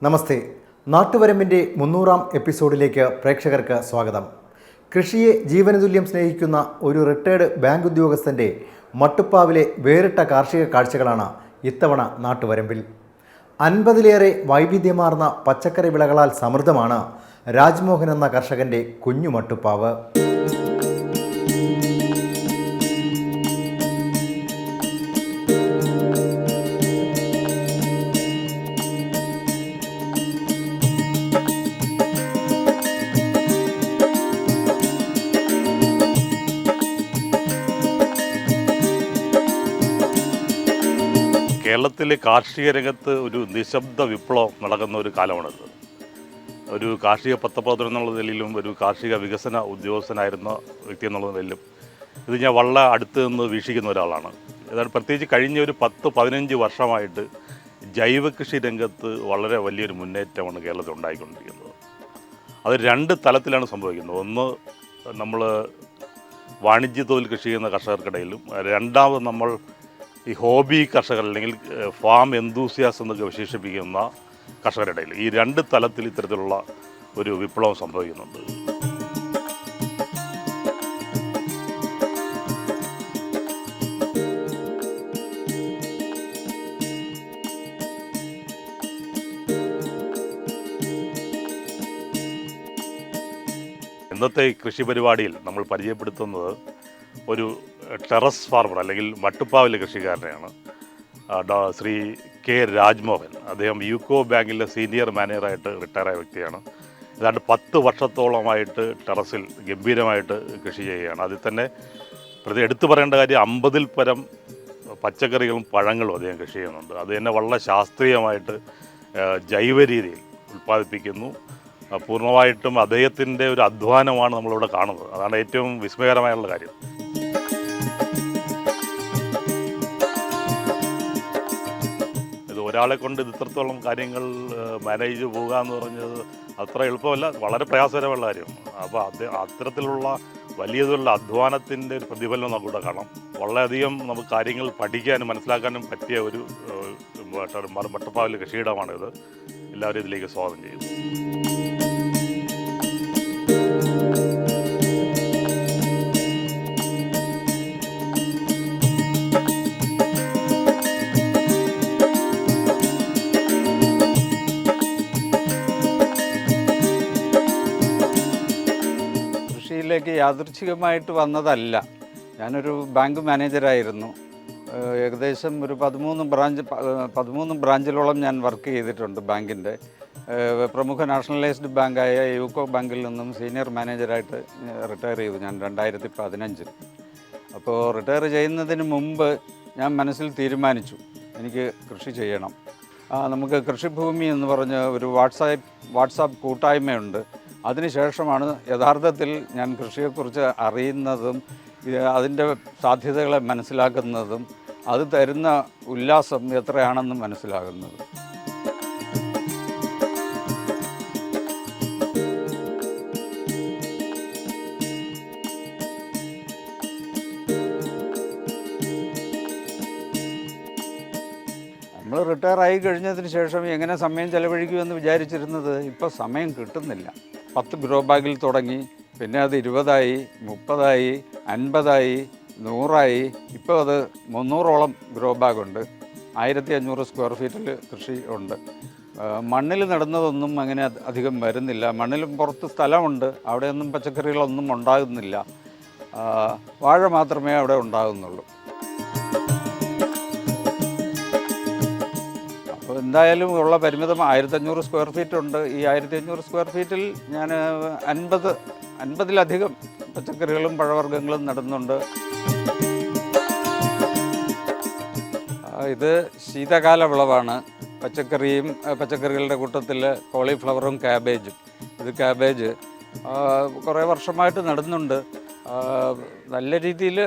നമസ്തേ. നാട്ടുവരമ്പിൻ്റെ 300-ാം എപ്പിസോഡിലേക്ക് പ്രേക്ഷകർക്ക് സ്വാഗതം. കൃഷിയെ ജീവനതുല്യം സ്നേഹിക്കുന്ന ഒരു റിട്ടയർഡ് ബാങ്ക് ഉദ്യോഗസ്ഥൻ്റെ മട്ടുപ്പാവിലെ വേറിട്ട കാർഷിക കാഴ്ചകളാണ് ഇത്തവണ നാട്ടുവരമ്പിൽ. 50-ലേറെ വൈവിധ്യമാർന്ന പച്ചക്കറി വിളകളാൽ സമൃദ്ധമാണ് രാജ്മോഹൻ എന്ന കർഷകൻ്റെ കുഞ്ഞു മട്ടുപ്പാവ്. കേരളത്തിലെ കാർഷിക രംഗത്ത് ഒരു നിശബ്ദ വിപ്ലവം നടക്കുന്ന ഒരു കാലമാണിത്. ഒരു കാർഷിക പത്രപ്രവർത്തനം എന്നുള്ള നിലയിലും ഒരു കാർഷിക വികസന ഉദ്യോഗസ്ഥനായിരുന്ന വ്യക്തി എന്നുള്ള നിലയിലും ഇത് ഞാൻ വളരെ അടുത്ത് നിന്ന് വീക്ഷിക്കുന്ന ഒരാളാണ്. ഏതാണ്ട് പ്രത്യേകിച്ച് കഴിഞ്ഞ ഒരു 10-15 വർഷമായിട്ട് ജൈവ കൃഷി രംഗത്ത് വളരെ വലിയൊരു മുന്നേറ്റമാണ് കേരളത്തിൽ ഉണ്ടായിക്കൊണ്ടിരിക്കുന്നത്. അത് 2 തലത്തിലാണ് സംഭവിക്കുന്നത്. ഒന്ന്, നമ്മൾ വാണിജ്യ തൊഴിൽ കൃഷി ചെയ്യുന്ന കർഷകർക്കിടയിലും, രണ്ടാമത് നമ്മൾ ഈ ഹോബി കർഷകർ അല്ലെങ്കിൽ ഫാം എന്തൂസിയാസ് എന്നൊക്കെ വിശേഷിപ്പിക്കുന്ന കർഷകരുടെ ഇടയിൽ ഈ 2 തലത്തിൽ ഇത്തരത്തിലുള്ള ഒരു വിപ്ലവം സംഭവിക്കുന്നുണ്ട്. ഇന്നത്തെ കൃഷി പരിപാടിയിൽ നമ്മൾ പരിചയപ്പെടുത്തുന്നത് ഒരു ടെറസ് ഫാർമർ അല്ലെങ്കിൽ മട്ടുപ്പാവിലെ കൃഷിക്കാരനെയാണ്. ശ്രീ കെ രാജ്മോഹൻ. അദ്ദേഹം യൂക്കോ ബാങ്കിലെ സീനിയർ മാനേജറായിട്ട് റിട്ടയറായ വ്യക്തിയാണ്. ഏതാണ്ട് 10 വർഷത്തോളമായിട്ട് ടെറസിൽ ഗംഭീരമായിട്ട് കൃഷി ചെയ്യുകയാണ്. അതിൽ തന്നെ എടുത്തു പറയേണ്ട കാര്യം 50-ൽ പരം പച്ചക്കറികളും പഴങ്ങളും അദ്ദേഹം കൃഷി ചെയ്യുന്നുണ്ട്. അത് തന്നെ വളരെ ശാസ്ത്രീയമായിട്ട് ജൈവ രീതിയിൽ ഉൽപ്പാദിപ്പിക്കുന്നു. പൂർണ്ണമായിട്ടും അദ്ദേഹത്തിൻ്റെ ഒരു അധ്വാനമാണ് നമ്മളിവിടെ കാണുന്നത്. അതാണ് ഏറ്റവും വിസ്മയകരമായുള്ള കാര്യം. ഒരാളെ കൊണ്ട് ഇത്രത്തോളം കാര്യങ്ങൾ മാനേജ് ചെയ്ത് പോകുക എന്ന് പറഞ്ഞത് അത്ര എളുപ്പമല്ല, വളരെ പ്രയാസകരമുള്ള കാര്യമാണ്. അപ്പോൾ അത്തരത്തിലുള്ള വലിയ തോതിലുള്ള അധ്വാനത്തിൻ്റെ ഒരു പ്രതിഫലനം നമുക്കിവിടെ കാണാം. വളരെയധികം നമുക്ക് കാര്യങ്ങൾ പഠിക്കാനും മനസ്സിലാക്കാനും പറ്റിയ ഒരു മട്ടുപ്പാവിലെ കൃഷിയിടമാണിത്. എല്ലാവരും ഇതിലേക്ക് സ്വാഗതം ചെയ്യുന്നു. ിലേക്ക് യാദൃച്ഛികമായിട്ട് വന്നതല്ല. ഞാനൊരു ബാങ്ക് മാനേജറായിരുന്നു. ഏകദേശം ഒരു 13 ബ്രാഞ്ചിലോളം ഞാൻ വർക്ക് ചെയ്തിട്ടുണ്ട് ബാങ്കിൻ്റെ. പ്രമുഖ നാഷണലൈസ്ഡ് ബാങ്കായ യൂക്കോ ബാങ്കിൽ നിന്നും സീനിയർ മാനേജറായിട്ട് റിട്ടയർ ചെയ്തു ഞാൻ 2015. അപ്പോൾ റിട്ടയർ ചെയ്യുന്നതിന് മുമ്പ് ഞാൻ മനസ്സിൽ തീരുമാനിച്ചു എനിക്ക് കൃഷി ചെയ്യണം. നമുക്ക് കൃഷിഭൂമി എന്ന് പറഞ്ഞ ഒരു വാട്സാപ്പ് കൂട്ടായ്മയുണ്ട്. അതിനുശേഷമാണ് യഥാർത്ഥത്തിൽ ഞാൻ കൃഷിയെക്കുറിച്ച് അറിയുന്നതും അതിൻ്റെ സാധ്യതകളെ മനസ്സിലാക്കുന്നതും അത് തരുന്ന ഉല്ലാസം എത്രയാണെന്ന് മനസ്സിലാകുന്നത്. നമ്മൾ റിട്ടയർ ആയി കഴിഞ്ഞതിന് ശേഷം എങ്ങനെ സമയം ചെലവഴിക്കുമെന്ന് വിചാരിച്ചിരുന്നത് ഇപ്പോൾ സമയം കിട്ടുന്നില്ല. 10 ഗ്രോ ബാഗിൽ തുടങ്ങി, പിന്നെ അത് 20ആയി, 30ആയി, 50ആയി, 100ആയി. ഇപ്പോൾ അത് 300ഓളം ഗ്രോ ബാഗുണ്ട്. 1500 സ്ക്വയർ ഫീറ്റിൽ കൃഷി ഉണ്ട്. മണ്ണിൽ നടുന്നതൊന്നും അങ്ങനെ അധികം വരുന്നില്ല. മണ്ണിലും പുറത്ത് സ്ഥലമുണ്ട്, അവിടെയൊന്നും പച്ചക്കറികളൊന്നും ഉണ്ടാകുന്നില്ല. വാഴ മാത്രമേ അവിടെ ഉണ്ടാകുന്നുള്ളൂ. അപ്പോൾ എന്തായാലും ഉള്ള പരിമിതം 1500 സ്ക്വയർ ഫീറ്റ് ഉണ്ട്. ഈ 1500 സ്ക്വയർ ഫീറ്റിൽ ഞാൻ 50-ലധികം പച്ചക്കറികളും പഴവർഗ്ഗങ്ങളും നടുന്നുണ്ട്. ഇത് ശീതകാല വിളവാണ്. പച്ചക്കറികളുടെ കൂട്ടത്തിൽ കോളിഫ്ലവറും ക്യാബേജും. ഇത് ക്യാബേജ് കുറേ വർഷമായിട്ട് നടുന്നുണ്ട്. നല്ല രീതിയിൽ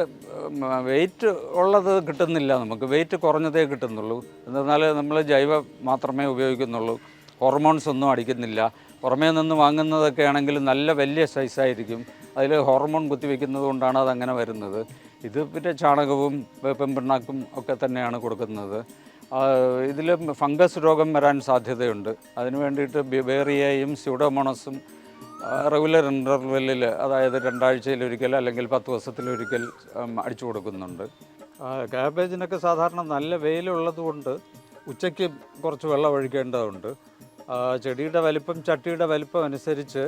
വെയിറ്റ് ഉള്ളത് കിട്ടുന്നില്ല, നമുക്ക് വെയിറ്റ് കുറഞ്ഞതേ കിട്ടുന്നുള്ളൂ. എന്തെന്നാൽ നമ്മൾ ജൈവ മാത്രമേ ഉപയോഗിക്കുന്നുള്ളൂ, ഹോർമോൺസ് ഒന്നും അടിക്കുന്നില്ല. പുറമേ നിന്ന് വാങ്ങുന്നതൊക്കെ ആണെങ്കിൽ നല്ല വലിയ സൈസായിരിക്കും, അതിൽ ഹോർമോൺ കുത്തിവെക്കുന്നത് കൊണ്ടാണ് അതങ്ങനെ വരുന്നത്. ഇത് പിന്നെ ചാണകവും വേപ്പൻ പിണ്ണാക്കും ഒക്കെ തന്നെയാണ് കൊടുക്കുന്നത്. ഇതിൽ ഫംഗസ് രോഗം വരാൻ സാധ്യതയുണ്ട്. അതിന് വേണ്ടിയിട്ട് ബിവേറിയയും സ്യൂഡോമോണസും റെഗുലർ ഇൻ്റർവെല്ലിൽ, അതായത് 2 ആഴ്ചയിലൊരിക്കൽ അല്ലെങ്കിൽ 10 ദിവസത്തിലൊരിക്കൽ അടിച്ചു കൊടുക്കുന്നുണ്ട്. ക്യാബേജിനൊക്കെ സാധാരണ നല്ല വെയിലുള്ളത് കൊണ്ട് ഉച്ചയ്ക്ക് കുറച്ച് വെള്ളം ഒഴിക്കേണ്ടതുണ്ട്. ചെടിയുടെ വലിപ്പം, ചട്ടിയുടെ വലിപ്പം അനുസരിച്ച്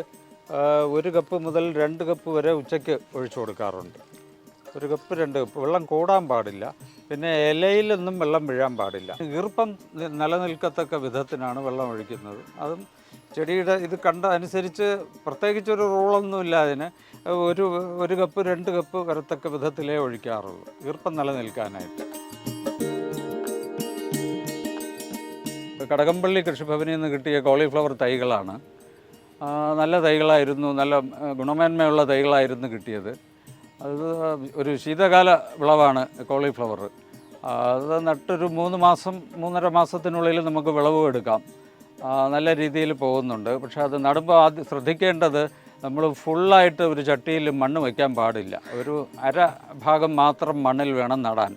1 കപ്പ് മുതൽ 2 കപ്പ് വരെ ഉച്ചയ്ക്ക് ഒഴിച്ചു കൊടുക്കാറുണ്ട്. 1 കപ്പ് 2 കപ്പ് വെള്ളം കൂടാൻ പാടില്ല. പിന്നെ ഇലയിലൊന്നും വെള്ളം വീഴാൻ പാടില്ല. ഈർപ്പം നിലനിൽക്കത്തക്ക വിധത്തിനാണ് വെള്ളം ഒഴിക്കുന്നത്. അതും ചെടിയുടെ ഇത് കണ്ട അനുസരിച്ച് പ്രത്യേകിച്ചൊരു റൂളൊന്നുമില്ല അതിന്. 1 കപ്പ് 2 കപ്പ് വരത്തക്ക വിധത്തിലേ ഒഴിക്കാറുള്ളൂ, ഈർപ്പം നിലനിൽക്കാനായിട്ട്. കടകംപള്ളി കൃഷിഭവനിൽ നിന്ന് കിട്ടിയ കോളിഫ്ലവർ തൈകളാണ്. നല്ല തൈകളായിരുന്നു, നല്ല ഗുണമേന്മയുള്ള തൈകളായിരുന്നു കിട്ടിയത്. അത് ഒരു ശീതകാല വിളവാണ് കോളിഫ്ലവർ. അത് നട്ടൊരു 3 മാസം 3.5 മാസത്തിനുള്ളിൽ നമുക്ക് വിളവ് എടുക്കാം. നല്ല രീതിയിൽ പോകുന്നുണ്ട്. പക്ഷേ അത് നടുമ്പോൾ ആദ്യം ശ്രദ്ധിക്കേണ്ടത്, നമ്മൾ ഫുള്ളായിട്ട് ഒരു ചട്ടിയിൽ മണ്ണ് വയ്ക്കാൻ പാടില്ല. ഒരു അര ഭാഗം മാത്രം മണ്ണിൽ വേണം നടാൻ.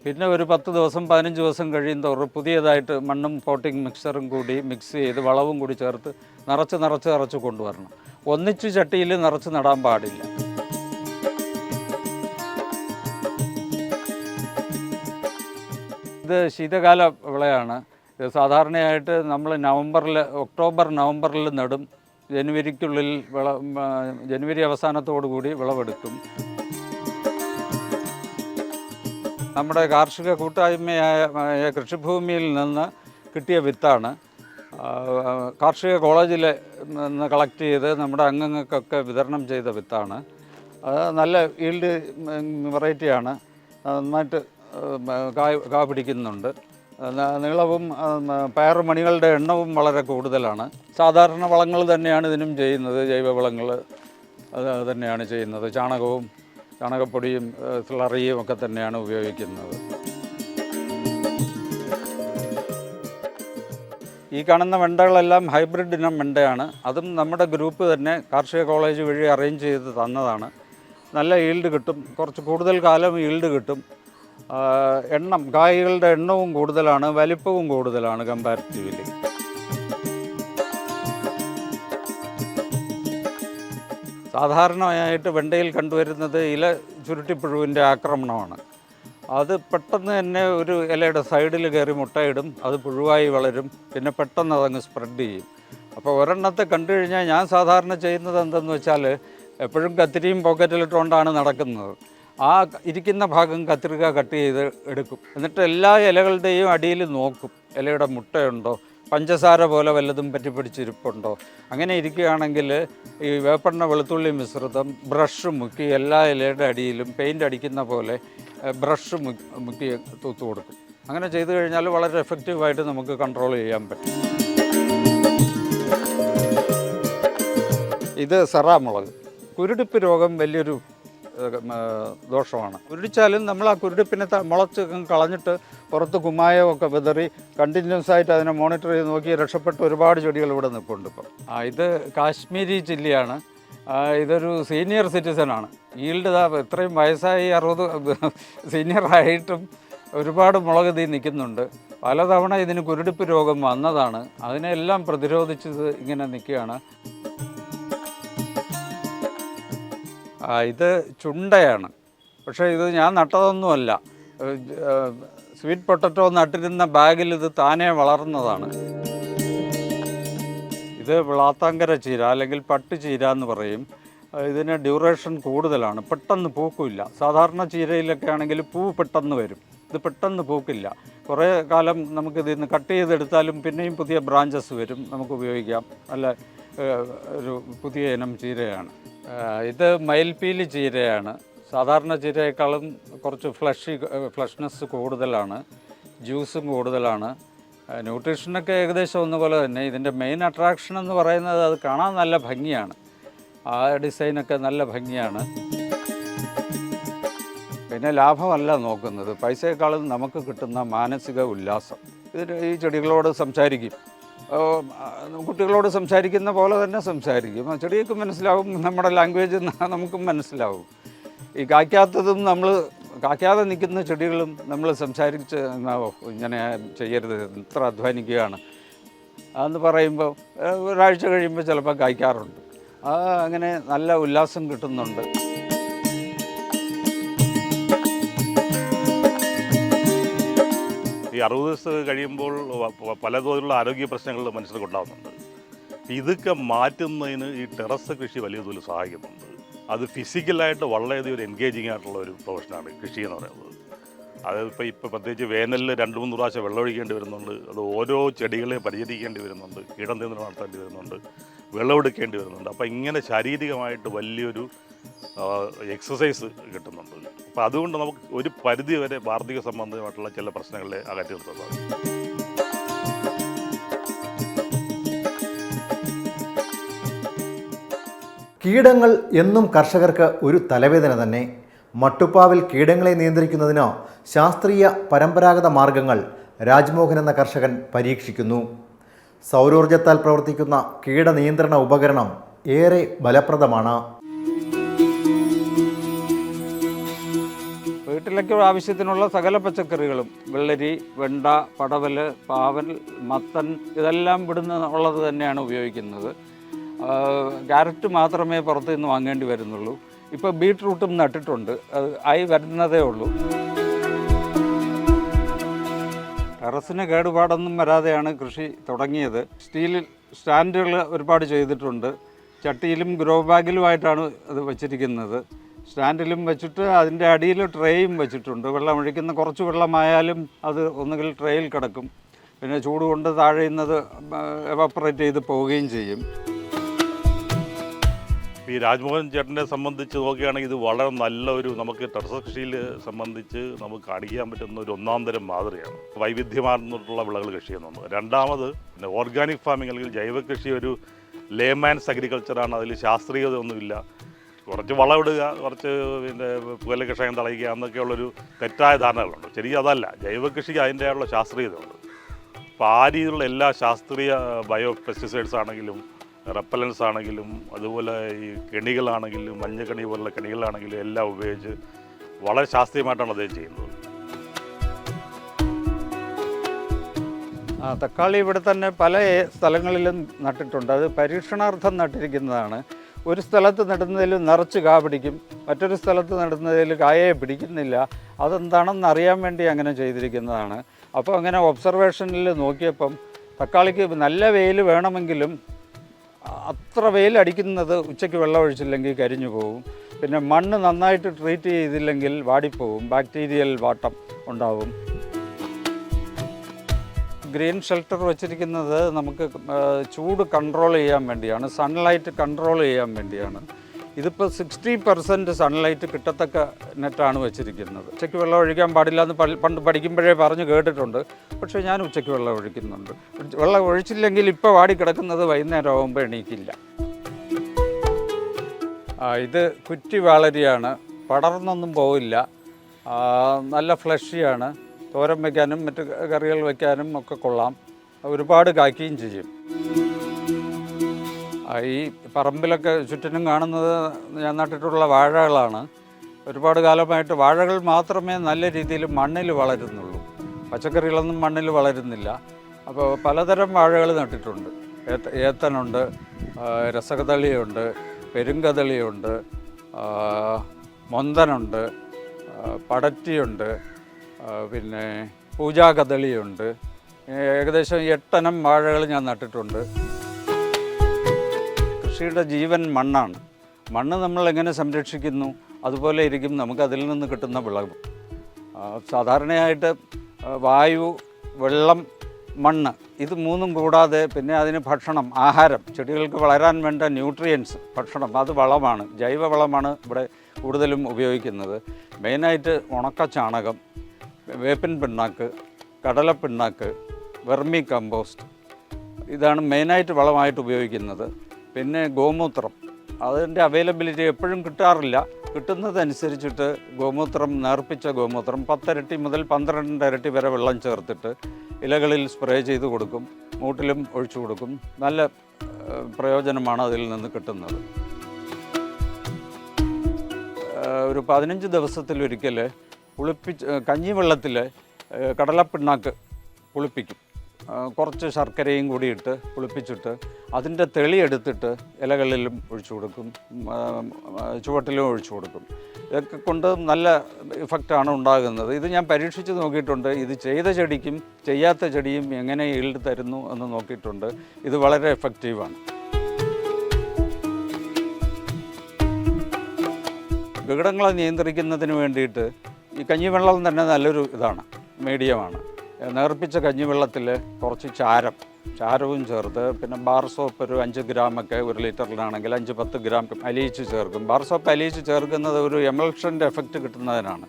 പിന്നെ ഒരു 10 ദിവസം 15 ദിവസം കഴിയുന്തോറും പുതിയതായിട്ട് മണ്ണും പോട്ടിംഗ് മിക്സറും കൂടി മിക്സ് ചെയ്ത് വളവും കൂടി ചേർത്ത് നിറച്ച് കൊണ്ടുവരണം. ഒന്നിച്ച് ചട്ടിയിൽ നിറച്ച് നടാൻ പാടില്ല. ഇത് ശീതകാല വിളയാണ്. ഇത് സാധാരണയായിട്ട് നമ്മൾ ഒക്ടോബർ നവംബറിൽ നടും. ജനുവരിക്കുള്ളിൽ ജനുവരി അവസാനത്തോടു കൂടി വിളവെടുക്കും. നമ്മുടെ കാർഷിക കൂട്ടായ്മയായ കൃഷിഭൂമിയിൽ നിന്ന് കിട്ടിയ വിത്താണ്. കാർഷിക കോളേജിൽ നിന്ന് കളക്ട് ചെയ്ത് നമ്മുടെ അംഗങ്ങൾക്കൊക്കെ വിതരണം ചെയ്ത വിത്താണ്. നല്ല ഈൽഡ് വെറൈറ്റിയാണ്. നന്നായിട്ട് കാ പിടിക്കുന്നുണ്ട്. നീളവും പയറുമണികളുടെ എണ്ണവും വളരെ കൂടുതലാണ്. സാധാരണ വളങ്ങൾ തന്നെയാണ് ഇതിനും ചെയ്യുന്നത്, ജൈവ വളങ്ങൾ അത് തന്നെയാണ് ചെയ്യുന്നത്. ചാണകപ്പൊടിയും സ്ലറിയും ഒക്കെ തന്നെയാണ് ഉപയോഗിക്കുന്നത്. ഈ കാണുന്ന വെണ്ടകളെല്ലാം ഹൈബ്രിഡ് ഇനം വെണ്ടയാണ്. അതും നമ്മുടെ ഗ്രൂപ്പ് തന്നെ കാർഷിക കോളേജ് വഴി അറേഞ്ച് ചെയ്ത് തന്നതാണ്. നല്ല ഈൽഡ് കിട്ടും, കുറച്ച് കൂടുതൽ കാലം ഈൽഡ് കിട്ടും. കായ്കളുടെ എണ്ണവും കൂടുതലാണ്, വലിപ്പവും കൂടുതലാണ് കമ്പാരിറ്റീവ്ലി. സാധാരണയായിട്ട് വെണ്ടയിൽ കണ്ടുവരുന്നത് ഇല ചുരുട്ടിപ്പുഴുവിൻ്റെ ആക്രമണമാണ്. അത് പെട്ടെന്ന് തന്നെ ഒരു ഇലയുടെ സൈഡിൽ കയറി മുട്ടയിടും, അത് പുഴുവായി വളരും, പിന്നെ പെട്ടെന്ന് അതങ്ങ് സ്പ്രെഡ് ചെയ്യും. അപ്പോൾ ഒരെണ്ണത്തെ കണ്ടു കഴിഞ്ഞാൽ ഞാൻ സാധാരണ ചെയ്യുന്നത് എന്തെന്ന് വെച്ചാൽ, എപ്പോഴും കത്തിരിയും പോക്കറ്റിലിട്ടുകൊണ്ടാണ് നടക്കുന്നത്. ആ ഇരിക്കുന്ന ഭാഗം കത്രിക കട്ട് ചെയ്ത് എടുക്കും. എന്നിട്ട് എല്ലാ ഇലകളുടെയും അടിയിൽ നോക്കും, ഇലയുടെ മുട്ടയുണ്ടോ, പഞ്ചസാര പോലെ വല്ലതും പറ്റിപ്പിടിച്ചിരിപ്പുണ്ടോ. അങ്ങനെ ഇരിക്കുകയാണെങ്കിൽ ഈ വേപ്പെണ്ണ വെളുത്തുള്ളി മിശ്രിതം ബ്രഷ് മുക്കി എല്ലാ ഇലയുടെ അടിയിലും പെയിൻ്റ് അടിക്കുന്ന പോലെ ബ്രഷ് മുക്കി തൂത്ത് കൊടുക്കും. അങ്ങനെ ചെയ്തു കഴിഞ്ഞാൽ വളരെ എഫക്റ്റീവായിട്ട് നമുക്ക് കൺട്രോൾ ചെയ്യാൻ പറ്റും. ഇത് സെറാമുളക്. കുരുടിപ്പ് രോഗം വലിയൊരു ദോഷമാണ്. കുരുടിച്ചാലും നമ്മൾ ആ കുരുടിപ്പിനെ മുളച്ച് കളഞ്ഞിട്ട് പുറത്ത് കുമ്മായമൊക്കെ വിതറി കണ്ടിന്യൂസ് ആയിട്ട് അതിനെ മോണിറ്റർ ചെയ്ത് നോക്കി രക്ഷപ്പെട്ട ഒരുപാട് ചെടികൾ ഇവിടെ നിൽപ്പുണ്ട് ഇപ്പം. ഇത് കാശ്മീരി ചില്ലിയാണ്. ഇതൊരു സീനിയർ സിറ്റിസനാണ്. ഈൽഡ് ഇത്രയും വയസ്സായി 60 സീനിയറായിട്ടും ഒരുപാട് മുളക് തീ നിൽക്കുന്നുണ്ട്. പലതവണ ഇതിന് കുരുടിപ്പ് രോഗം വന്നതാണ്. അതിനെല്ലാം പ്രതിരോധിച്ചത് ഇങ്ങനെ നിൽക്കുകയാണ്. ഇത് ചുണ്ടയാണ്. പക്ഷേ ഇത് ഞാൻ നട്ടതൊന്നുമല്ല. സ്വീറ്റ് പൊട്ടറ്റോ നട്ടിരുന്ന ബാഗിൽ ഇത് താനേ വളർന്നതാണ്. ഇത് വിളാത്താങ്കര ചീര അല്ലെങ്കിൽ പട്ടുചീര എന്ന് പറയും. ഇതിന് ഡ്യൂറേഷൻ കൂടുതലാണ്, പെട്ടെന്ന് പൂക്കില്ല. സാധാരണ ചീരയിലൊക്കെ ആണെങ്കിൽ പൂ പെട്ടെന്ന് വരും, ഇത് പെട്ടെന്ന് പൂക്കില്ല. കുറേ കാലം നമുക്കിതിൽ നിന്ന് കട്ട് ചെയ്തെടുത്താലും പിന്നെയും പുതിയ ബ്രാഞ്ചസ് വരും, നമുക്ക് ഉപയോഗിക്കാം. നല്ല ഒരു പുതിയ ഇനം ചീരയാണ്. ഇത് മയിൽപ്പീലി ചീരയാണ്. സാധാരണ ചീരയേക്കാളും കുറച്ച് ഫ്ലഷ്നെസ് കൂടുതലാണ്, ജ്യൂസും കൂടുതലാണ്. ന്യൂട്രീഷനൊക്കെ ഏകദേശം ഒന്നുപോലെ തന്നെ. ഇതിൻ്റെ മെയിൻ അട്രാക്ഷൻ എന്ന് പറയുന്നത് അത് കാണാൻ നല്ല ഭംഗിയാണ്. ആ ഡിസൈനൊക്കെ നല്ല ഭംഗിയാണ്. പിന്നെ ലാഭമല്ല നോക്കുന്നത്, പൈസയെക്കാളും നമുക്ക് കിട്ടുന്ന മാനസിക ഉല്ലാസം. ഈ ചെടികളോട് സംസാരിക്കും, കുട്ടികളോട് സംസാരിക്കുന്ന പോലെ തന്നെ സംസാരിക്കും. ചെടികൾക്ക് മനസ്സിലാവും, നമ്മുടെ ലാംഗ്വേജ് നമുക്കും മനസ്സിലാവും. ഈ കായ്ക്കാത്തതും കായ്ക്കാതെ നിൽക്കുന്ന ചെടികളും നമ്മൾ സംസാരിച്ച് ഇങ്ങനെ ചെയ്യരുത്, ഇത്ര അധ്വാനിക്കുകയാണ് എന്ന് പറയുമ്പോൾ ഒരാഴ്ച കഴിയുമ്പോൾ ചിലപ്പോൾ കായ്ക്കാറുണ്ട്. അങ്ങനെ നല്ല ഉല്ലാസം കിട്ടുന്നുണ്ട്. ഈ 60 ദിവസം കഴിയുമ്പോൾ പലതരത്തിലുള്ള ആരോഗ്യ പ്രശ്നങ്ങൾ മനുഷ്യർക്ക് ഉണ്ടാകുന്നുണ്ട്. ഇതൊക്കെ മാറ്റുന്നതിന് ഈ ടെറസ് കൃഷി വലിയ തോതിൽ സഹായിക്കുന്നുണ്ട്. അത് ഫിസിക്കലായിട്ട് വളരെയധികം ഒരു എൻഗേജിങ് ആയിട്ടുള്ള ഒരു പ്രൊഫഷനാണ് കൃഷി എന്ന് പറയുന്നത്. അതിപ്പോൾ പ്രത്യേകിച്ച് വേനലിൽ 2-3 പ്രാവശ്യം വെള്ളമൊഴിക്കേണ്ടി വരുന്നുണ്ട്. അത് ഓരോ ചെടികളെ പരിചരിക്കേണ്ടി വരുന്നുണ്ട്, കീടനിയന്ത്രണം നടത്തേണ്ടി വരുന്നുണ്ട്, വിളവെടുക്കേണ്ടി വരുന്നുണ്ട്. അപ്പോൾ ഇങ്ങനെ ശാരീരികമായിട്ട് വലിയൊരു എക്സസൈസ് കിട്ടുന്നുണ്ട്. അപ്പോൾ അതുകൊണ്ട് നമുക്ക് ഒരു പരിധി വരെ വാർദ്ധക്യ സംബന്ധമായിട്ടുള്ള ചില പ്രശ്നങ്ങളെ അകറ്റി നിർത്തുന്നതാണ്. കീടങ്ങൾ എന്നും കർഷകർക്ക് ഒരു തലവേദന തന്നെ. മട്ടുപ്പാവിൽ കീടങ്ങളെ നിയന്ത്രിക്കുന്നതിന് ശാസ്ത്രീയ പരമ്പരാഗത മാർഗങ്ങൾ രാജ്മോഹൻ എന്ന കർഷകൻ പരീക്ഷിക്കുന്നു. സൗരോർജത്താൽ പ്രവർത്തിക്കുന്ന കീടനിയന്ത്രണ ഉപകരണം ഏറെ ഫലപ്രദമാണ്. വീട്ടിലേക്ക് ആവശ്യത്തിനുള്ള സകല പച്ചക്കറികളും, വെള്ളരി, വെണ്ട, പടവൽ, പാവൽ, മത്തൻ, ഇതെല്ലാം ഇവിടുന്ന് ഉള്ളത് തന്നെയാണ് ഉപയോഗിക്കുന്നത്. ക്യാരറ്റ് മാത്രമേ പുറത്തു നിന്ന് വാങ്ങേണ്ടി വരുന്നുള്ളൂ. ഇപ്പോൾ ബീട്രൂട്ടും നട്ടിട്ടുണ്ട്, അത് ആയി വരുന്നതേ ഉള്ളൂ. ടെറസിന് കേടുപാടൊന്നും വരാതെയാണ് കൃഷി തുടങ്ങിയത്. സ്റ്റീൽ സ്റ്റാൻഡുകൾ ഒരുപാട് ചെയ്തിട്ടുണ്ട്. ചട്ടിയിലും ഗ്രോ ബാഗിലുമായിട്ടാണ് അത് വച്ചിരിക്കുന്നത്. സ്റ്റാൻഡിലും വെച്ചിട്ട് അതിൻ്റെ അടിയിൽ ട്രേയും വെച്ചിട്ടുണ്ട്. വെള്ളം ഒഴിക്കുന്ന കുറച്ച് വെള്ളമായാലും അത് ഒന്നുകിൽ ട്രേയിൽ കിടക്കും, പിന്നെ ചൂട് കൊണ്ട് താഴെയുന്നത് എവാപ്പറേറ്റ് ചെയ്ത് പോവുകയും ചെയ്യും. ഈ രാജ്മോഹൻ ചേട്ടനെ സംബന്ധിച്ച് നോക്കുകയാണെങ്കിൽ ഇത് വളരെ നല്ലൊരു, നമുക്ക് ടെറസ് കൃഷിയിൽ സംബന്ധിച്ച് നമുക്ക് കാണിക്കാൻ പറ്റുന്ന ഒരു ഒന്നാം തരം മാതൃകയാണ്. വൈവിധ്യമാർന്നിട്ടുള്ള വിളകൾ കൃഷി ചെയ്യുന്നത്. രണ്ടാമത് പിന്നെ ഓർഗാനിക് ഫാമിംഗ് അല്ലെങ്കിൽ ജൈവ കൃഷി ഒരു ലേമാൻസ് അഗ്രികൾച്ചറാണ്. അതിൽ ശാസ്ത്രീയത ഒന്നുമില്ല. കുറച്ച് വളമിടുക, കുറച്ച് പിന്നെ പുകല കഷായം തളയ്ക്കുക എന്നൊക്കെയുള്ളൊരു തെറ്റായ ധാരണകളുണ്ട്. ശരിക്കും അതല്ല, ജൈവ കൃഷിക്ക് അതിൻ്റെയുള്ള ശാസ്ത്രീയതയുണ്ട്. അപ്പോൾ ആ രീതിയിലുള്ള എല്ലാ ശാസ്ത്രീയ ബയോ പെസ്റ്റിസൈഡ്സ് ആണെങ്കിലും റെപ്പലൻസ് ആണെങ്കിലും അതുപോലെ ഈ കെണികളാണെങ്കിലും മഞ്ഞക്കണി പോലുള്ള കെണികളാണെങ്കിലും എല്ലാം ഉപയോഗിച്ച് വളരെ ശാസ്ത്രീയമായിട്ടാണ് അദ്ദേഹം ചെയ്യുന്നത്. തക്കാളി ഇവിടെ തന്നെ പല സ്ഥലങ്ങളിലും നട്ടിട്ടുണ്ട്. അത് പരീക്ഷണാർത്ഥം നട്ടിരിക്കുന്നതാണ്. ഒരു സ്ഥലത്ത് നടുന്നതിൽ നിറച്ച് കാ പിടിക്കും, മറ്റൊരു സ്ഥലത്ത് നടുന്നതിൽ കായയെ പിടിക്കുന്നില്ല. അതെന്താണെന്ന് അറിയാൻ വേണ്ടി അങ്ങനെ ചെയ്തിരിക്കുന്നതാണ്. അപ്പോൾ അങ്ങനെ ഒബ്സർവേഷനിൽ നോക്കിയപ്പം തക്കാളിക്ക് നല്ല വെയിൽ വേണമെങ്കിലും അത്ര വെയിലടിക്കുന്നത് ഉച്ചയ്ക്ക് വെള്ളം ഒഴിച്ചില്ലെങ്കിൽ കരിഞ്ഞു പോകും. പിന്നെ മണ്ണ് നന്നായിട്ട് ട്രീറ്റ് ചെയ്തില്ലെങ്കിൽ വാടിപ്പോവും, ബാക്ടീരിയൽ വാട്ടം ഉണ്ടാവും. ഗ്രീൻ ഷെൽട്ടർ വെച്ചിരിക്കുന്നത് നമുക്ക് ചൂട് കൺട്രോൾ ചെയ്യാൻ വേണ്ടിയാണ്, സൺലൈറ്റ് കൺട്രോൾ ചെയ്യാൻ വേണ്ടിയാണ്. ഇതിപ്പോൾ 60% സൺലൈറ്റ് കിട്ടത്തക്ക നെറ്റാണ് വെച്ചിരിക്കുന്നത്. ഉച്ചയ്ക്ക് വെള്ളം ഒഴിക്കാൻ പാടില്ല എന്ന് പണ്ട് പഠിക്കുമ്പോഴേ പറഞ്ഞു കേട്ടിട്ടുണ്ട്. പക്ഷേ ഞാൻ ഉച്ചയ്ക്ക് വെള്ളം ഒഴിക്കുന്നുണ്ട്. വെള്ളം ഒഴിച്ചില്ലെങ്കിൽ ഇപ്പോൾ വാടിക്കിടക്കുന്നത് വൈകുന്നേരം ആകുമ്പോൾ എണീക്കില്ല. ഇത് കുറ്റി വാളരിയാണ്, പടർന്നൊന്നും പോവില്ല, നല്ല ഫ്ലഷിയാണ്. തോരൻ വയ്ക്കാനും മറ്റ് കറികൾ വയ്ക്കാനും ഒക്കെ കൊള്ളാം. ഒരുപാട് കായ്ക്കുകയും ചെയ്യും. ഈ പറമ്പിലൊക്കെ ചുറ്റിനും കാണുന്നത് ഞാൻ നട്ടിട്ടുള്ള വാഴകളാണ്. ഒരുപാട് കാലമായിട്ട് വാഴകൾ മാത്രമേ നല്ല രീതിയിൽ മണ്ണിൽ വളരുന്നുള്ളൂ, പച്ചക്കറികളൊന്നും മണ്ണിൽ വളരുന്നില്ല. അപ്പോൾ പലതരം വാഴകൾ നട്ടിട്ടുണ്ട്. ഏത്തനുണ്ട്, രസകദളിയുണ്ട്, പെരുങ്കദളിയുണ്ട്, മൊന്തനുണ്ട്, പടറ്റിയുണ്ട്, പിന്നെ പൂജാകദളിയുണ്ട്. ഏകദേശം 8 ഇനം വാഴകൾ ഞാൻ നട്ടിട്ടുണ്ട്. കൃഷിയുടെ ജീവൻ മണ്ണാണ്. മണ്ണ് നമ്മൾ എങ്ങനെ സംരക്ഷിക്കുന്നു അതുപോലെ ഇരിക്കും നമുക്കതിൽ നിന്ന് കിട്ടുന്ന വിളവ്. സാധാരണയായിട്ട് വായു, വെള്ളം, മണ്ണ്, ഇത് മൂന്നും കൂടാതെ പിന്നെ അതിന് ഭക്ഷണം, ആഹാരം, ചെടികൾക്ക് വളരാൻ വേണ്ട ന്യൂട്രിയൻസ്, ഭക്ഷണം, അത് വളമാണ്, ജൈവ വളമാണ് ഇവിടെ കൂടുതലും ഉപയോഗിക്കുന്നത്. മെയിനായിട്ട് ഉണക്ക ചാണകം, വേപ്പിൻ പിണ്ണാക്ക്, കടലപ്പിണ്ണാക്ക്, വെർമി കമ്പോസ്റ്റ്, ഇതാണ് മെയിനായിട്ട് വളമായിട്ട് ഉപയോഗിക്കുന്നത്. പിന്നെ ഗോമൂത്രം, അതിൻ്റെ അവൈലബിലിറ്റി എപ്പോഴും കിട്ടാറില്ല. കിട്ടുന്നതനുസരിച്ചിട്ട് ഗോമൂത്രം, നേർപ്പിച്ച ഗോമൂത്രം 10 ഇരട്ടി മുതൽ 12 ഇരട്ടി വരെ വെള്ളം ചേർത്തിട്ട് ഇലകളിൽ സ്പ്രേ ചെയ്ത് കൊടുക്കും, മൂട്ടിലും ഒഴിച്ചു കൊടുക്കും. നല്ല പ്രയോജനമാണ് അതിൽ നിന്ന് കിട്ടുന്നത്. ഒരു 15 ദിവസത്തിലൊരിക്കൽ കഞ്ഞിവെള്ളത്തിൽ കടലപ്പിണ്ണാക്ക് പുളിപ്പിക്കും. കുറച്ച് ശർക്കരയും കൂടി ഇട്ട് പുളിപ്പിച്ചിട്ട് അതിൻ്റെ തെളി എടുത്തിട്ട് ഇലകളിലും ഒഴിച്ചു കൊടുക്കും, ചുവട്ടിലും ഒഴിച്ചു കൊടുക്കും. ഇതൊക്കെ കൊണ്ട് നല്ല ഇഫക്റ്റാണ് ഉണ്ടാകുന്നത്. ഇത് ഞാൻ പരീക്ഷിച്ച് നോക്കിയിട്ടുണ്ട്. ഇത് ചെയ്ത ചെടിക്കും ചെയ്യാത്ത ചെടിയും എങ്ങനെ ഈൽഡ് തരുന്നു എന്ന് നോക്കിയിട്ടുണ്ട്. ഇത് വളരെ എഫക്റ്റീവാണ്. കീടങ്ങളെ നിയന്ത്രിക്കുന്നതിന് വേണ്ടിയിട്ട് ഈ കഞ്ഞിവെള്ളം തന്നെ നല്ലൊരു ഇതാണ്, മീഡിയമാണ്. നേർപ്പിച്ച കഞ്ഞിവെള്ളത്തിൽ കുറച്ച് ചാരവും ചേർത്ത്, പിന്നെ ബാർ സോപ്പ് ഒരു 5 ഗ്രാമൊക്കെ 1 ലിറ്ററിലാണെങ്കിൽ 5-10 ഗ്രാം അലിയിച്ച് ചേർക്കും. ബാർ സോപ്പ് അലിയിച്ച് ചേർക്കുന്നത് ഒരു എമൽഷൻ്റെ എഫക്റ്റ് കിട്ടുന്നതിനാണ്.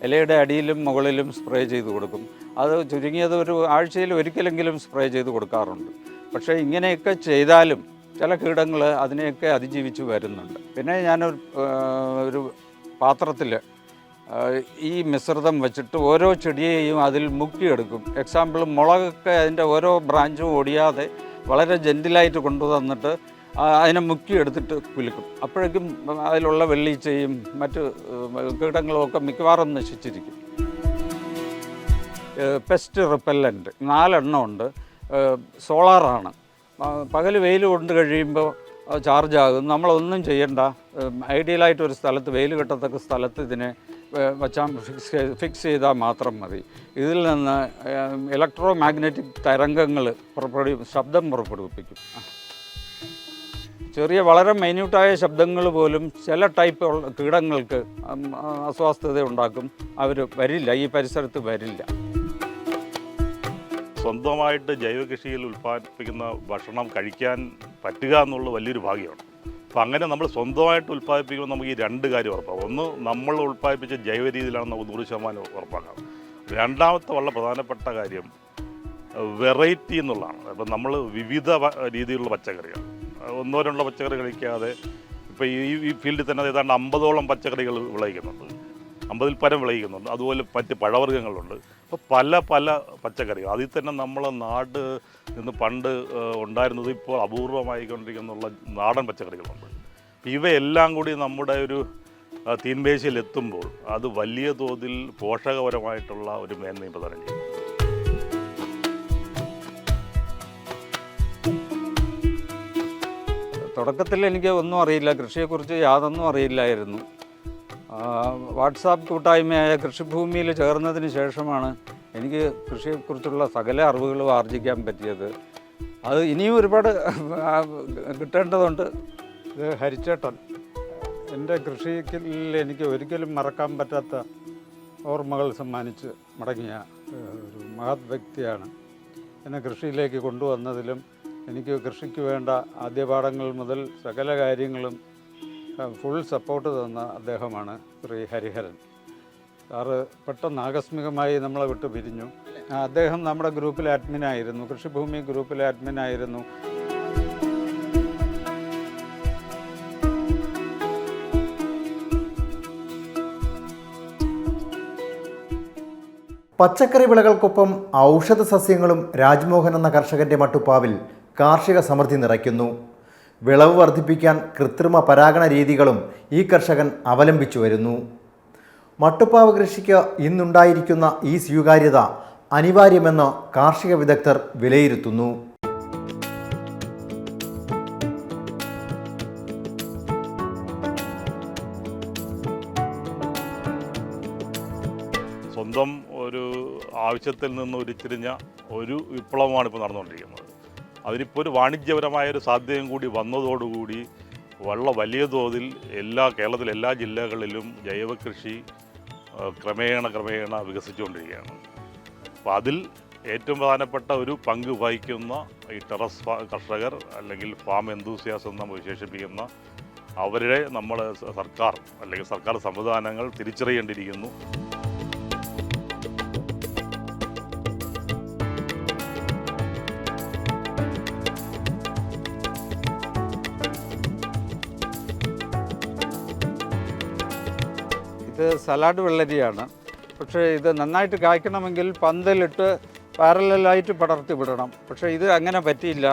ഇലയുടെ അടിയിലും മുകളിലും സ്പ്രേ ചെയ്ത് കൊടുക്കും. അത് ചുരുങ്ങിയത് ഒരു ആഴ്ചയിൽ ഒരിക്കലെങ്കിലും സ്പ്രേ ചെയ്ത് കൊടുക്കാറുണ്ട്. പക്ഷേ ഇങ്ങനെയൊക്കെ ചെയ്താലും ചില കീടങ്ങൾ അതിനെയൊക്കെ അതിജീവിച്ച് വരുന്നുണ്ട്. പിന്നെ ഞാനൊരു പാത്രത്തിൽ ഈ മിശ്രിതം വെച്ചിട്ട് ഓരോ ചെടിയെയും അതിൽ മുക്കിയെടുക്കും. എക്സാമ്പിൾ മുളകൊക്കെ അതിൻ്റെ ഓരോ ബ്രാഞ്ചും ഒടിയാതെ വളരെ ജെൻറ്റിലായിട്ട് കൊണ്ടുവന്നിട്ട് അതിനെ മുക്കിയെടുത്തിട്ട് കുലുക്കും. അപ്പോഴേക്കും അതിലുള്ള വെള്ളീച്ചയും മറ്റ് കീടങ്ങളുമൊക്കെ മിക്കവാറും നശിച്ചിരിക്കും. പെസ്റ്റ് റിപ്പല്ലൻ്റ് 4 എണ്ണം ഉണ്ട്. സോളാറാണ്. പകൽ വെയിൽ കൊണ്ട് കഴിയുമ്പോൾ ചാർജ് ആകും. നമ്മളൊന്നും ചെയ്യണ്ട. ഐഡിയലായിട്ടൊരു സ്ഥലത്ത്, വെയിൽ കിട്ടത്തക്ക സ്ഥലത്ത് ഇതിനെ ഫിക്സ് ചെയ്താൽ മാത്രം മതി. ഇതിൽ നിന്ന് ഇലക്ട്രോ മാഗ്നറ്റിക് തരംഗങ്ങൾ ശബ്ദം പുറപ്പെടുവിപ്പിക്കും. ചെറിയ വളരെ മൈന്യൂട്ടായ ശബ്ദങ്ങൾ പോലും ചില ടൈപ്പ് കീടങ്ങൾക്ക് അസ്വസ്ഥത ഉണ്ടാക്കും. അവർ വരില്ല, ഈ പരിസരത്ത് വരില്ല. സ്വന്തമായിട്ട് ജൈവ കൃഷിയിൽ ഉൽപ്പാദിപ്പിക്കുന്ന ഭക്ഷണം കഴിക്കാൻ പറ്റുക എന്നുള്ളത് വലിയൊരു ഭാഗ്യമാണ്. അപ്പോൾ അങ്ങനെ നമ്മൾ സ്വന്തമായിട്ട് ഉൽപ്പാദിപ്പിക്കുമ്പോൾ നമുക്ക് ഈ 2 കാര്യം ഉറപ്പാകും. ഒന്ന്, നമ്മൾ ഉൽപ്പാദിപ്പിച്ച ജൈവ രീതിയിലാണ് നമുക്ക് 100% ഉറപ്പാക്കാം. രണ്ടാമത്തെ വളരെ പ്രധാനപ്പെട്ട കാര്യം വെറൈറ്റി എന്നുള്ളതാണ്. അപ്പം നമ്മൾ വിവിധ രീതിയിലുള്ള പച്ചക്കറികൾ, 1-2 പച്ചക്കറി കഴിക്കാതെ, ഇപ്പോൾ ഈ ഫീൽഡിൽ തന്നെ ഏതാണ്ട് 50ഓളം പച്ചക്കറികൾ വിളയിക്കുന്നുണ്ട്, 50-ൽ പരം വിളയിക്കുന്നുണ്ട്. അതുപോലെ മറ്റ് പഴവർഗ്ഗങ്ങളുണ്ട്. അപ്പോൾ പല പച്ചക്കറികൾ അതിൽ തന്നെ നമ്മളെ നാട് നിന്ന് പണ്ട് ഉണ്ടായിരുന്നത് ഇപ്പോൾ അപൂർവമായിക്കൊണ്ടിരിക്കുന്നുള്ള നാടൻ പച്ചക്കറികളുണ്ട്. ഇവയെല്ലാം കൂടി നമ്മുടെ ഒരു തീൻമേശയിൽ എത്തുമ്പോൾ അത് വലിയ തോതിൽ പോഷകപരമായിട്ടുള്ള ഒരു മേന്മയും പ്രദാനം ചെയ്യും. തുടക്കത്തിൽ എനിക്ക് ഒന്നും അറിയില്ല, കൃഷിയെക്കുറിച്ച് യാതൊന്നും അറിയില്ലായിരുന്നു. വാട്സാപ്പ് കൂട്ടായ്മയായ കൃഷിഭൂമിയിൽ ചേർന്നതിന് ശേഷമാണ് എനിക്ക് കൃഷിയെക്കുറിച്ചുള്ള സകല അറിവുകളും ആർജിക്കാൻ പറ്റിയത്. അത് ഇനിയും ഒരുപാട് കിട്ടേണ്ടതുണ്ട്. ഇത് ഹരിച്ചേട്ടൻ എൻ്റെ കൃഷിയിൽ എനിക്ക് ഒരിക്കലും മറക്കാൻ പറ്റാത്ത ഓർമ്മകൾ സമ്മാനിച്ച് മടങ്ങിയ ഒരു മഹത് വ്യക്തിയാണ്. എന്നെ കൃഷിയിലേക്ക് കൊണ്ടുവന്നതിലും എനിക്ക് കൃഷിക്ക് വേണ്ട ആദ്യപാഠങ്ങൾ മുതൽ സകല കാര്യങ്ങളും ഫുൾ സപ്പോർട്ട് തന്ന അദ്ദേഹമാണ് ശ്രീ ഹരിഹരൻ സാറ്. പെട്ടെന്ന് ആകസ്മികമായി നമ്മളെ വിട്ട് പിരിഞ്ഞു. അദ്ദേഹം നമ്മുടെ ഗ്രൂപ്പിലെ അഡ്മിനായിരുന്നു, കൃഷിഭൂമി ഗ്രൂപ്പിലെ അഡ്മിനായിരുന്നു. പച്ചക്കറി വിളകൾക്കൊപ്പം ഔഷധ സസ്യങ്ങളും രാജ്മോഹൻ എന്ന കർഷകൻ്റെ മട്ടുപ്പാവിൽ കാർഷിക സമൃദ്ധി നിറയ്ക്കുന്നു. വിളവ് വർദ്ധിപ്പിക്കാൻ കൃത്രിമ പരാഗണ രീതികളും ഈ കർഷകൻ അവലംബിച്ചു വരുന്നു. മട്ടുപ്പാവ് കൃഷിക്ക് ഇന്നുണ്ടായിരിക്കുന്ന ഈ സ്വീകാര്യത അനിവാര്യമെന്ന് കാർഷിക വിദഗ്ധർ വിലയിരുത്തുന്നു. സ്വന്തം ഒരു ആവശ്യത്തിൽ നിന്ന് ഉരുത്തിരിഞ്ഞ ഒരു വിപ്ലവമാണ് ഇപ്പോൾ നടന്നുകൊണ്ടിരിക്കുന്നത്. അതിനിപ്പോൾ ഒരു വാണിജ്യപരമായൊരു സാധ്യതയും കൂടി വന്നതോടുകൂടി വലിയ തോതിൽ കേരളത്തിലെ എല്ലാ ജില്ലകളിലും ജൈവ കൃഷി ക്രമേണ വികസിച്ചുകൊണ്ടിരിക്കുകയാണ്. അപ്പോൾ അതിൽ ഏറ്റവും പ്രധാനപ്പെട്ട ഒരു പങ്ക് വഹിക്കുന്ന ഈ ടെറസ് കർഷകർ അല്ലെങ്കിൽ ഫാം എന്തൂസിയാസ് എന്ന് നമ്മൾ വിശേഷിപ്പിക്കുന്ന അവരെ നമ്മൾ സർക്കാർ സംവിധാനങ്ങൾ തിരിച്ചറിയേണ്ടിയിരിക്കുന്നു. ഇത് സലാഡ് വെള്ളരിയാണ്. പക്ഷേ ഇത് നന്നായിട്ട് കായ്ക്കണമെങ്കിൽ പന്തലിട്ട് പാരലായിട്ട് പടർത്തി വിടണം. പക്ഷേ ഇത് അങ്ങനെ പറ്റിയില്ല.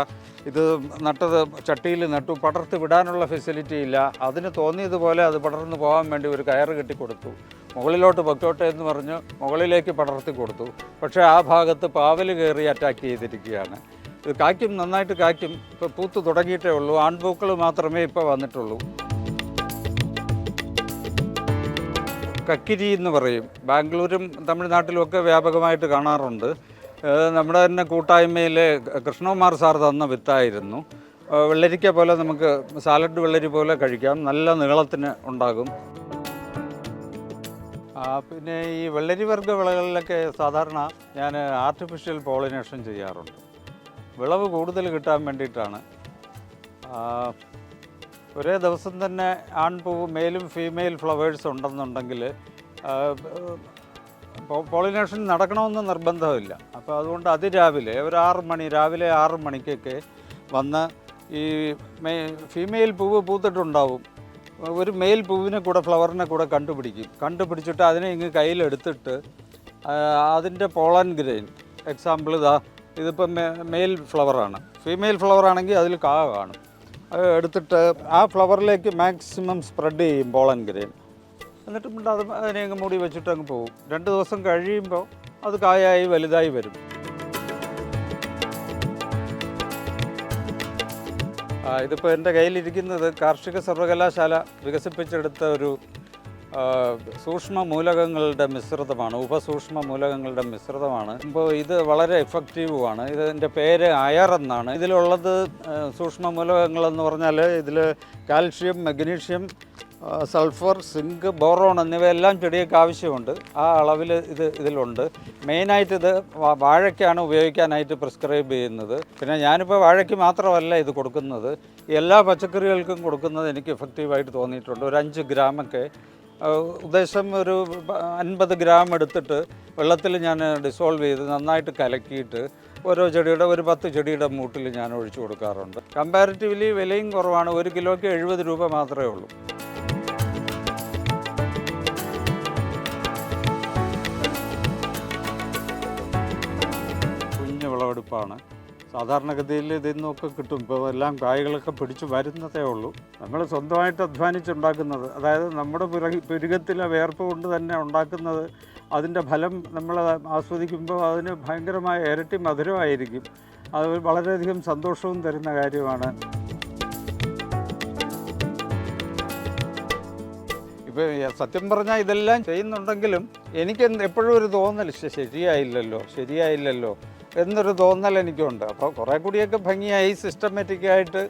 ഇത് നട്ടത് ചട്ടിയിൽ നട്ടു, പടർത്തി വിടാനുള്ള ഫെസിലിറ്റി ഇല്ല. അതിന് തോന്നിയതുപോലെ അത് പടർന്നു പോകാൻ വേണ്ടി ഒരു കയറ് കെട്ടിക്കൊടുത്തു. മുകളിലോട്ട് പൊക്കോട്ടെ എന്ന് പറഞ്ഞ് മുകളിലേക്ക് പടർത്തി കൊടുത്തു. പക്ഷേ ആ ഭാഗത്ത് പാവൽ കയറി അറ്റാക്ക് ചെയ്തിരിക്കുകയാണ്. ഇത് കായ്ക്കും, നന്നായിട്ട് കായ്ക്കും. ഇപ്പോൾ പൂത്ത് തുടങ്ങിയിട്ടേ ഉള്ളൂ. ആൺപൂക്കൾ മാത്രമേ ഇപ്പോൾ വന്നിട്ടുള്ളൂ. കക്കിരി എന്ന് പറയും. ബാംഗ്ലൂരും തമിഴ്നാട്ടിലും ഒക്കെ വ്യാപകമായിട്ട് കാണാറുണ്ട്. നമ്മുടെ തന്നെ കൂട്ടായ്മയിൽ കൃഷ്ണകുമാർ സാർ തന്ന വിത്തായിരുന്നു. വെള്ളരിക്ക പോലെ നമുക്ക് സാലഡ് വെള്ളരി പോലെ കഴിക്കാം. നല്ല നീളത്തിന് ഉണ്ടാകും. പിന്നെ ഈ വെള്ളരി വർഗ്ഗ വിളകളിലൊക്കെ സാധാരണ ഞാൻ ആർട്ടിഫിഷ്യൽ പോളിനേഷൻ ചെയ്യാറുണ്ട്. വിളവ് കൂടുതൽ കിട്ടാൻ വേണ്ടിയിട്ടാണ്. ഒരേ ദിവസം തന്നെ ആൺപൂവ് മെയിലും ഫീമെയിൽ ഫ്ലവേഴ്സ് ഉണ്ടെന്നുണ്ടെങ്കിൽ പോളിനേഷൻ നടക്കണമെന്ന് നിർബന്ധമില്ല. അപ്പോൾ അതുകൊണ്ട് അതിരാവിലെ ഒരു 6 മണി, രാവിലെ 6 മണിക്കൊക്കെ വന്ന് ഈ ഫീമെയിൽ പൂവ് പൂത്തിട്ടുണ്ടാവും. ഒരു മെയിൽ പൂവിനെ കൂടെ ഫ്ലവറിനെ കൂടെ കണ്ടുപിടിച്ചിട്ട് അതിനെ ഇങ്ങ് കയ്യിലെടുത്തിട്ട് അതിൻ്റെ പോളൻ ഗ്രെയിൻ, എക്സാമ്പിൾ ഇതിപ്പോൾ മെയിൽ ഫ്ലവറാണ്. ഫീമെയിൽ ഫ്ലവറാണെങ്കിൽ അതിൽ കാണും. അത് എടുത്തിട്ട് ആ ഫ്ലവറിലേക്ക് മാക്സിമം സ്പ്രെഡ് ചെയ്യും പോളൻ ഗ്രെയിൻ. എന്നിട്ട് അതിനെ അങ്ങ് മൂടി വെച്ചിട്ട് അങ്ങ് പോകും. 2 ദിവസം കഴിയുമ്പോൾ അത് കായായി വലുതായി വരും. ഇതിപ്പോൾ എൻ്റെ കയ്യിലിരിക്കുന്നത് കാർഷിക സർവകലാശാല വികസിപ്പിച്ചെടുത്ത ഒരു സൂക്ഷ്മ മൂലകങ്ങളുടെ മിശ്രിതമാണ്, ഉപസൂക്ഷ്മ മൂലകങ്ങളുടെ മിശ്രിതമാണ്. ഇപ്പോൾ ഇത് വളരെ എഫക്റ്റീവുമാണ്. ഇതിൻ്റെ പേര് അയർ എന്നാണ്. ഇതിലുള്ളത് സൂക്ഷ്മ മൂലകങ്ങളെന്ന് പറഞ്ഞാൽ ഇതിൽ calcium, magnesium, sulphur, zinc, boron എന്നിവയെല്ലാം ചെടിയൊക്കെ ആവശ്യമുണ്ട്. ആ അളവിൽ ഇതിലുണ്ട്. മെയിനായിട്ട് ഇത് വാഴയ്ക്കാണ് ഉപയോഗിക്കാനായിട്ട് പ്രിസ്ക്രൈബ് ചെയ്യുന്നത്. പിന്നെ ഞാനിപ്പോൾ വാഴയ്ക്ക് മാത്രമല്ല ഇത് കൊടുക്കുന്നത്, എല്ലാ പച്ചക്കറികൾക്കും കൊടുക്കുന്നത് എനിക്ക് എഫക്റ്റീവായിട്ട് തോന്നിയിട്ടുണ്ട്. ഒരു 5 ഗ്രാമൊക്കെ ഉദ്ദേശം ഒരു 50 ഗ്രാം എടുത്തിട്ട് വെള്ളത്തിൽ ഞാൻ ഡിസോൾവ് ചെയ്ത് നന്നായിട്ട് കലക്കിയിട്ട് ഓരോ ചെടിയുടെ ഒരു 10 ചെടിയുടെ മൂട്ടിൽ ഞാൻ ഒഴിച്ചു കൊടുക്കാറുണ്ട്. കമ്പാരിറ്റീവ്ലി വിലയും കുറവാണ്. 1 കിലോയ്ക്ക് 70 രൂപ മാത്രമേ ഉള്ളൂ. കുഞ്ഞ് വിളവെടുപ്പാണ്. സാധാരണഗതിയിൽ ഇതിൽ നിന്നൊക്കെ കിട്ടും. ഇപ്പോൾ എല്ലാം കായ്കളൊക്കെ പിടിച്ച് വരുന്നതേ ഉള്ളൂ. നമ്മൾ സ്വന്തമായിട്ട് അധ്വാനിച്ചുണ്ടാക്കുന്നത്, അതായത് നമ്മുടെ പുരുകത്തിലെ വേർപ്പ് കൊണ്ട് തന്നെ ഉണ്ടാക്കുന്നത്, അതിൻ്റെ ഫലം നമ്മൾ ആസ്വദിക്കുമ്പോൾ അതിന് ഭയങ്കരമായ ഇരട്ടി മധുരമായിരിക്കും. അത് വളരെയധികം സന്തോഷവും തരുന്ന കാര്യമാണ്. ഇപ്പോൾ സത്യം പറഞ്ഞാൽ ഇതെല്ലാം ചെയ്യുന്നുണ്ടെങ്കിലും എനിക്ക് എപ്പോഴും ഒരു തോന്നൽ ശരിയായില്ലല്ലോ എന്നൊരു തോന്നൽ എനിക്കുണ്ട്. അപ്പോൾ കുറേ കൂടിയൊക്കെ ഭംഗിയായി സിസ്റ്റമാറ്റിക്കായിട്ട്,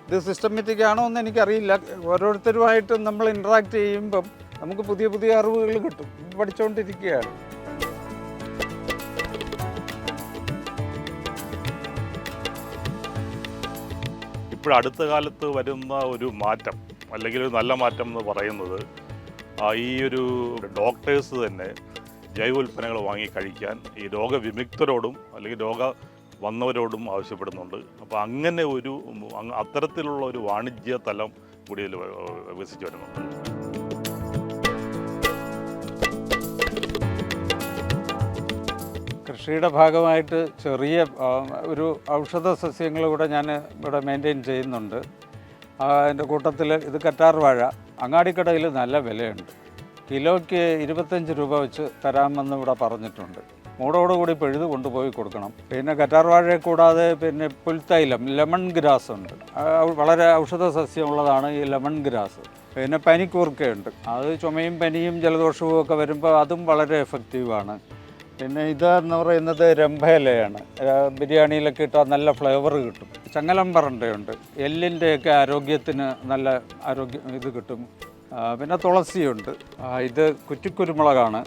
ഇത് സിസ്റ്റമാറ്റിക് ആണോ എന്ന് എനിക്കറിയില്ല. ഓരോരുത്തരുമായിട്ട് നമ്മൾ ഇൻട്രാക്ട് ചെയ്യുമ്പം നമുക്ക് പുതിയ പുതിയ അറിവുകൾ കിട്ടും. പഠിച്ചുകൊണ്ടിരിക്കുകയാണ്. ഇപ്പോഴടുത്ത കാലത്ത് വരുന്ന ഒരു മാറ്റം, അല്ലെങ്കിൽ ഒരു നല്ല മാറ്റം എന്ന് പറയുന്നത്, ഈ ഒരു ഡോക്ടേഴ്സ് തന്നെ ജൈവ ഉൽപ്പന്നങ്ങൾ വാങ്ങി കഴിക്കാൻ ഈ രോഗവിമുക്തരോടും അല്ലെങ്കിൽ വന്നവരോടും ആവശ്യപ്പെടുന്നുണ്ട്. അപ്പോൾ അങ്ങനെ അത്തരത്തിലുള്ള ഒരു വാണിജ്യ തലം കൂടി ഇതിൽ വികസിച്ച് വരുന്നുണ്ട്. കൃഷിയുടെ ഭാഗമായിട്ട് ചെറിയ ഒരു ഔഷധ സസ്യങ്ങൾ കൂടെ ഞാൻ ഇവിടെ മെയിൻറ്റെയിൻ ചെയ്യുന്നുണ്ട്. അതിൻ്റെ കൂട്ടത്തിൽ ഇത് കറ്റാർ വാഴ അങ്ങാടിക്കടയിൽ നല്ല വിലയുണ്ട്. കിലോയ്ക്ക് 25 രൂപ വെച്ച് തരാമെന്ന് ഇവിടെ പറഞ്ഞിട്ടുണ്ട്. മൂടോടുകൂടി പിഴുത് കൊണ്ടുപോയി കൊടുക്കണം. പിന്നെ കറ്റാർ വാഴയെ കൂടാതെ പിന്നെ പുൽത്തൈലം, ലെമൺ ഗ്രാസ് ഉണ്ട്. വളരെ ഔഷധ സസ്യമുള്ളതാണ് ഈ ലെമൺ ഗ്രാസ്. പിന്നെ പനിക്കൂർക്കയുണ്ട്. അത് ചുമയും പനിയും ജലദോഷവും ഒക്കെ വരുമ്പോൾ അതും വളരെ എഫക്റ്റീവാണ്. പിന്നെ ഇതെന്ന് പറയുന്നത് രംഭയിലയാണ്. ബിരിയാണിയിലൊക്കെ ഇട്ടാൽ നല്ല ഫ്ലേവർ കിട്ടും. ചങ്ങലമ്പറണ്ടയുണ്ട്. എല്ലിൻ്റെയൊക്കെ ആരോഗ്യത്തിന് നല്ല ഇത് കിട്ടും. പിന്നെ തുളസിയുണ്ട്. ഇത് കുറ്റിക്കുരുമുളകാണ്.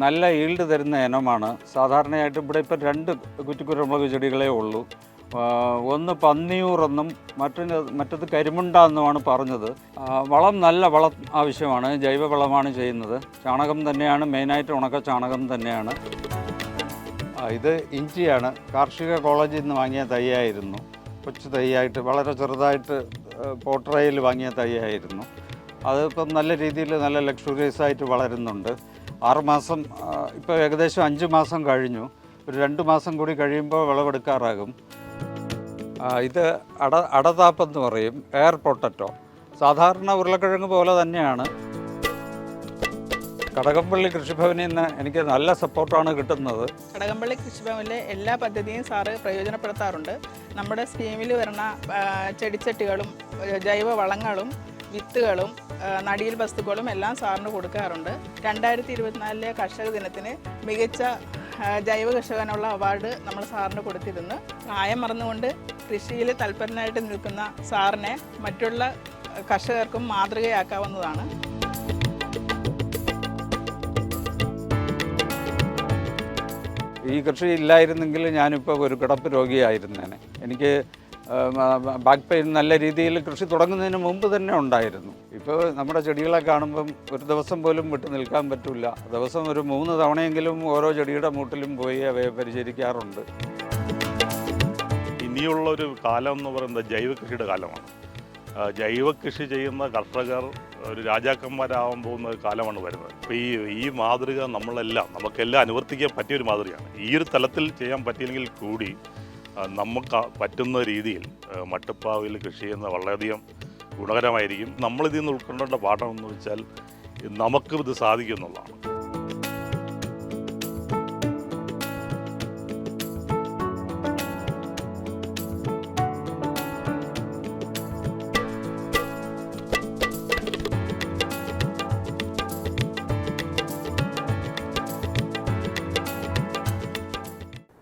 നല്ല ഈൽഡ് തരുന്ന ഇനമാണ്. സാധാരണയായിട്ട് ഇവിടെ ഇപ്പോൾ 2 കുറ്റിക്കുരുമുളക് ചെടികളേ ഉള്ളൂ. ഒന്ന് പന്നിയൂറെന്നും മറ്റത് കരിമുണ്ട എന്നുമാണ് പറഞ്ഞത്. നല്ല വളം ആവശ്യമാണ്. ജൈവവളമാണ് ചെയ്യുന്നത്. ചാണകം തന്നെയാണ് മെയിനായിട്ട്, ഉണക്ക ചാണകം തന്നെയാണ്. ഇത് ഇഞ്ചിയാണ്. കാർഷിക കോളേജിൽ നിന്ന് വാങ്ങിയ തൈയായിരുന്നു. കൊച്ചു തൈയായിട്ട് വളരെ ചെറുതായിട്ട് പോട്ടറയിൽ വാങ്ങിയ തൈയായിരുന്നു. അതിപ്പം നല്ല രീതിയിൽ നല്ല ലക്ഷറിയസ് ആയിട്ട് വളരുന്നുണ്ട്. 6 മാസം, ഇപ്പോൾ ഏകദേശം 5 മാസം കഴിഞ്ഞു. ഒരു 2 മാസം കൂടി കഴിയുമ്പോൾ വിളവെടുക്കാറാകും. ഇത് അടതാപ്പെന്ന് പറയും, എയർ പൊട്ടറ്റോ. സാധാരണ ഉരുളക്കിഴങ്ങ് പോലെ തന്നെയാണ്. കടകംപള്ളി കൃഷിഭവനിൽ നിന്ന് എനിക്ക് നല്ല സപ്പോർട്ടാണ് കിട്ടുന്നത്. കടകംപള്ളി കൃഷിഭവനിലെ എല്ലാ പദ്ധതിയും സാറ് പ്രയോജനപ്പെടുത്താറുണ്ട്. നമ്മുടെ സ്കീമിൽ വരുന്ന ചെടിച്ചട്ടികളും ജൈവ വളങ്ങളും വിത്തുകളും നടീൽ വസ്തുക്കളും എല്ലാം സാറിന് കൊടുക്കാറുണ്ട്. 2024 കർഷക ദിനത്തിന് മികച്ച ജൈവ കർഷകനുള്ള അവാർഡ് നമ്മൾ സാറിന് കൊടുത്തിരുന്നു. പ്രായം മറന്നുകൊണ്ട് കൃഷിയിൽ തൽപരനായിട്ട് നിൽക്കുന്ന സാറിനെ മറ്റുള്ള കർഷകർക്കും മാതൃകയാക്കാവുന്നതാണ്. ഈ കൃഷി ഇല്ലായിരുന്നെങ്കിൽ ഞാനിപ്പോൾ ഒരു കിടപ്പ് രോഗിയായിരുന്നേനെ. എനിക്ക് ബാക്ക് പെയിൻ നല്ല രീതിയിൽ കൃഷി തുടങ്ങുന്നതിന് മുമ്പ് തന്നെ ഉണ്ടായിരുന്നു. ഇപ്പോൾ നമ്മുടെ ചെടികളെ കാണുമ്പം ഒരു ദിവസം പോലും വിട്ടു നിൽക്കാൻ പറ്റില്ല. ദിവസം ഒരു 3 തവണയെങ്കിലും ഓരോ ചെടിയുടെ മൂട്ടിലും പോയി അവയെ പരിചരിക്കാറുണ്ട്. ഇനിയുള്ളൊരു കാലം എന്ന് പറയുന്നത് ജൈവ കൃഷിയുടെ കാലമാണ്. ജൈവ കൃഷി ചെയ്യുന്ന കർഷകർ ഒരു രാജാക്കന്മാരാകാൻ പോകുന്ന ഒരു കാലമാണ് വരുന്നത്. അപ്പോൾ ഈ മാതൃക നമുക്കെല്ലാം അനുവർത്തിക്കാൻ പറ്റിയൊരു മാതൃകയാണ്. ഈ ഒരു തലത്തിൽ ചെയ്യാൻ പറ്റിയില്ലെങ്കിൽ കൂടി നമുക്ക് പറ്റുന്ന രീതിയിൽ മട്ടുപ്പാവിൽ കൃഷി ചെയ്യുന്നത് വളരെയധികം ഗുണകരമായിരിക്കും. നമ്മളിതിൽ നിന്ന് ഉൾക്കൊണ്ടേണ്ട പാഠം എന്ന് വെച്ചാൽ നമുക്കും ഇത് സാധിക്കും എന്നുള്ളതാണ്.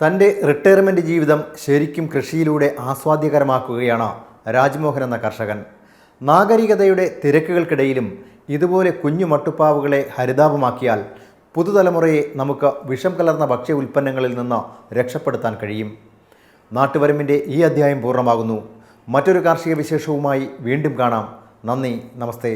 തൻ്റെ റിട്ടയർമെൻറ്റ് ജീവിതം ശരിക്കും കൃഷിയിലൂടെ ആസ്വാദ്യകരമാക്കുകയാണ് രാജ്മോഹൻ എന്ന കർഷകൻ. നാഗരികതയുടെ തിരക്കുകൾക്കിടയിലും ഇതുപോലെ കുഞ്ഞു മട്ടുപ്പാവുകളെ ഹരിതാപമാക്കിയാൽ പുതുതലമുറയെ നമുക്ക് വിഷം കലർന്ന ഭക്ഷ്യ ഉൽപ്പന്നങ്ങളിൽ നിന്ന് രക്ഷപ്പെടുത്താൻ കഴിയും. നാട്ടുവരമ്പിൻ്റെ ഈ അധ്യായം പൂർണ്ണമാകുന്നു. മറ്റൊരു കാർഷിക വിശേഷവുമായി വീണ്ടും കാണാം. നന്ദി, നമസ്തേ.